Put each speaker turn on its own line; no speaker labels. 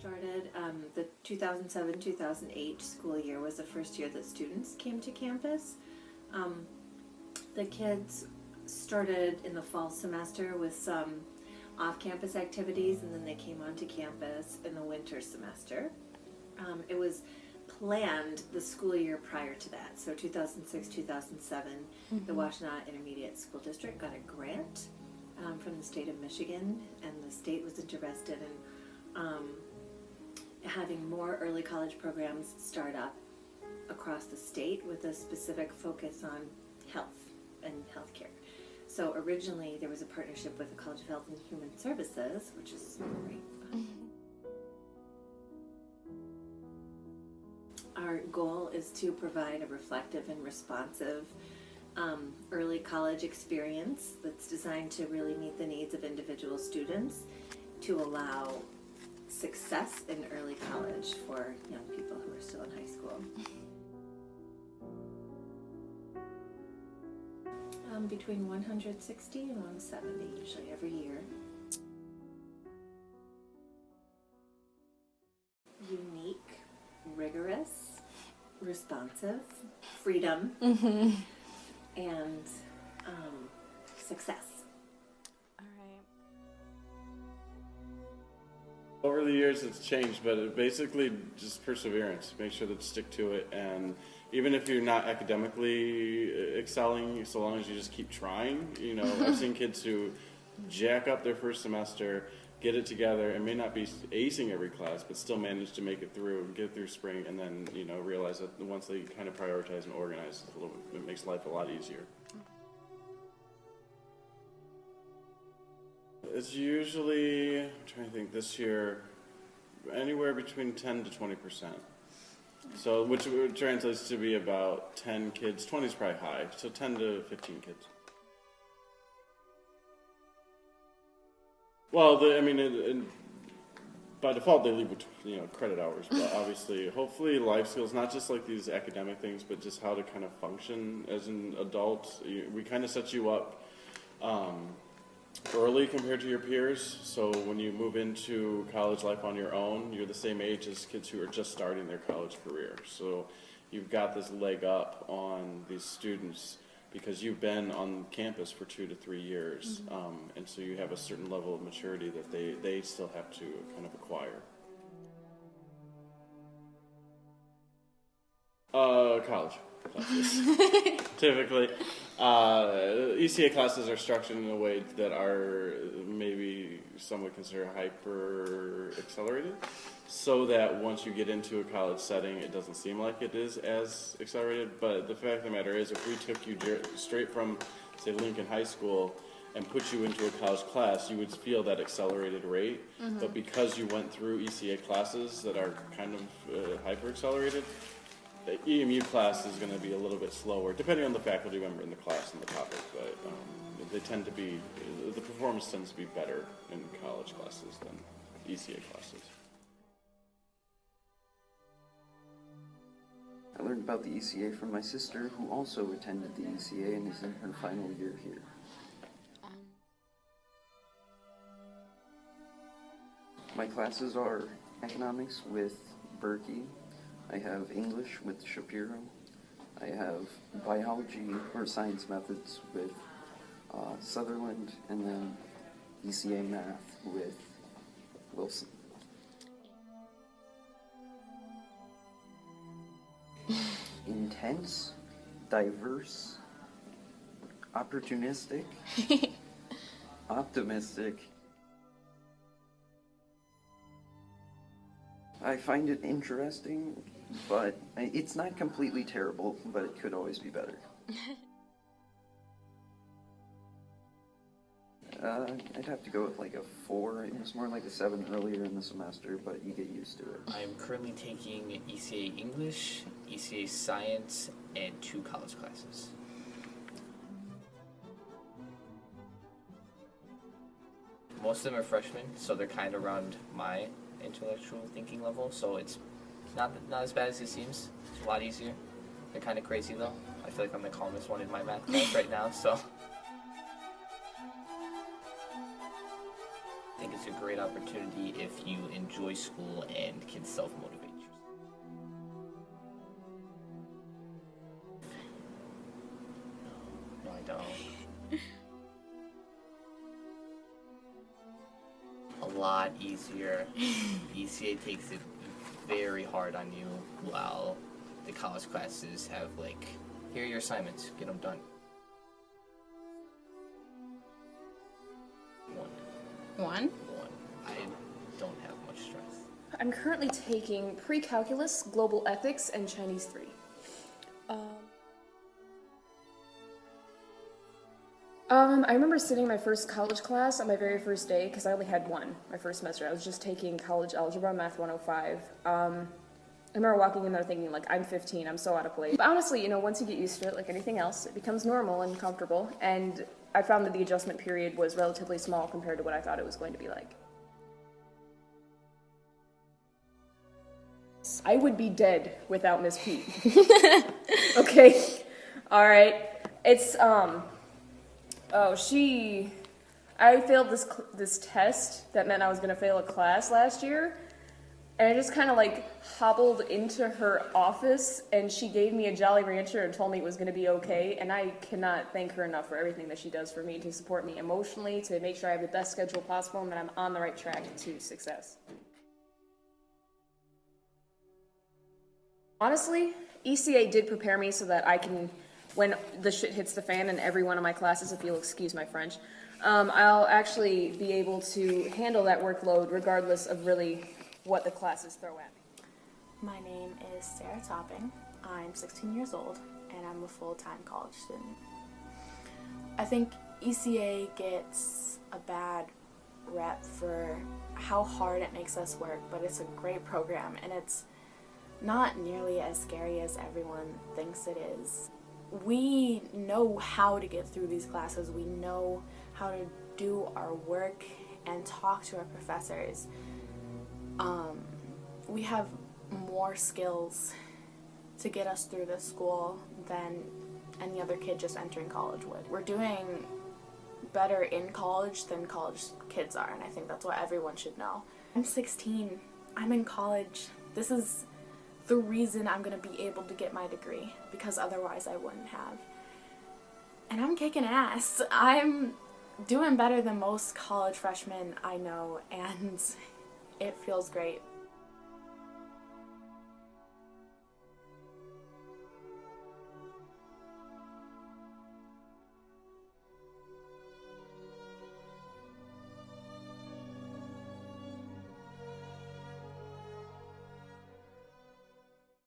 started. The 2007-2008 school year was the first year that students came to campus. The kids started in the fall semester with some off-campus activities, and then they came onto campus in the winter semester. It was planned the school year prior to that, so 2006-2007, the Washtenaw Intermediate School District got a grant from the state of Michigan, and the state was interested in having more early college programs start up across the state with a specific focus on health and healthcare. So originally there was a partnership with the College of Health and Human Services, which is great fun. Our goal is to provide a reflective and responsive early college experience that's designed to really meet the needs of individual students to allow success in early college for young people who are still in high school. Between 160 and 170 usually every year. Unique, rigorous, responsive, freedom, and success.
All right.
Over the years it's changed, but it basically just perseverance. Make sure to stick to it, and even if you're not academically excelling, so long as you just keep trying. You know, I've seen kids who jack up their first semester, get it together, and may not be acing every class, but still manage to make it through, get through spring, and then, you know, realize that once they kind of prioritize and organize, it makes life a lot easier. It's usually, I'm trying to think, this year, anywhere between 10 to 20%. So, which translates to be about 10 kids. 20 is probably high, so 10 to 15 kids. Well, by default they leave with, you know, credit hours, but obviously, hopefully life skills, not just like these academic things, but just how to kind of function as an adult. We kind of set you up early compared to your peers, so when you move into college life on your own, you're the same age as kids who are just starting their college career. So you've got this leg up on these students because you've been on campus for 2 to 3 years, and so you have a certain level of maturity that they still have to kind of acquire. College classes. Typically. ECA classes are structured in a way that are maybe some would consider hyper accelerated, so that once you get into a college setting, it doesn't seem like it is as accelerated. But the fact of the matter is, if we took you straight from, say, Lincoln High School and put you into a college class, you would feel that accelerated rate. But because you went through ECA classes that are kind of hyper accelerated, the EMU class is going to be a little bit slower, depending on the faculty member in the class and the topic, but they tend to be, the performance tends to be better in college classes than ECA classes.
I learned about the ECA from my sister, who also attended the ECA and is in her final year here. My classes are economics with Berkey. I have English with Shapiro. I have biology or science methods with Sutherland, and then ECA math with Wilson. Intense, diverse, opportunistic, optimistic. I find it interesting, but it's not completely terrible, but it could always be better. I'd have to go with like a 4. It was more like a 7 earlier in the semester, but you get used to it.
I'm currently taking ECA English, ECA Science, and 2 college classes. Most of them are freshmen, so they're kind of around my intellectual thinking level, so it's not as bad as it seems. It's a lot easier. They're kind of crazy though. I feel like I'm the calmest one in my math class right now, so. I think think it's a great opportunity if you enjoy school and can self-motivate yourself. No, I don't. A lot easier. ECA takes it very hard on you, while the college classes have like, here are your assignments, get them done. One. I don't have much stress.
I'm currently taking pre-calculus, global ethics, and Chinese 3. I remember sitting in my first college class on my very first day, because I only had one my first semester. I was just taking college algebra, math 105. I remember walking in there thinking, like, I'm 15, I'm so out of place. But honestly, you know, once you get used to it, like anything else, it becomes normal and comfortable, and I found that the adjustment period was relatively small compared to what I thought it was going to be like. I would be dead without Miss P. Okay, all right. It's I failed this test that meant I was gonna fail a class last year, and I just kind of like hobbled into her office, and she gave me a Jolly Rancher and told me it was gonna be okay. And I cannot thank her enough for everything that she does for me, to support me emotionally, to make sure I have the best schedule possible, and that I'm on the right track to success. Honestly, ECA did prepare me so that I can, when the shit hits the fan in every one of my classes, if you'll excuse my French, I'll actually be able to handle that workload regardless of really what the classes throw at me.
My name is Sarah Topping. I'm 16 years old, and I'm a full-time college student. I think ECA gets a bad rep for how hard it makes us work, but it's a great program, and it's not nearly as scary as everyone thinks it is. We know how to get through these classes. We know how to do our work and talk to our professors. We have more skills to get us through this school than any other kid just entering college would. We're doing better in college than college kids are, and I think that's what everyone should know. I'm 16. I'm in college. This is the reason I'm going to be able to get my degree, because otherwise I wouldn't have. And I'm kicking ass. I'm doing better than most college freshmen I know, and it feels great.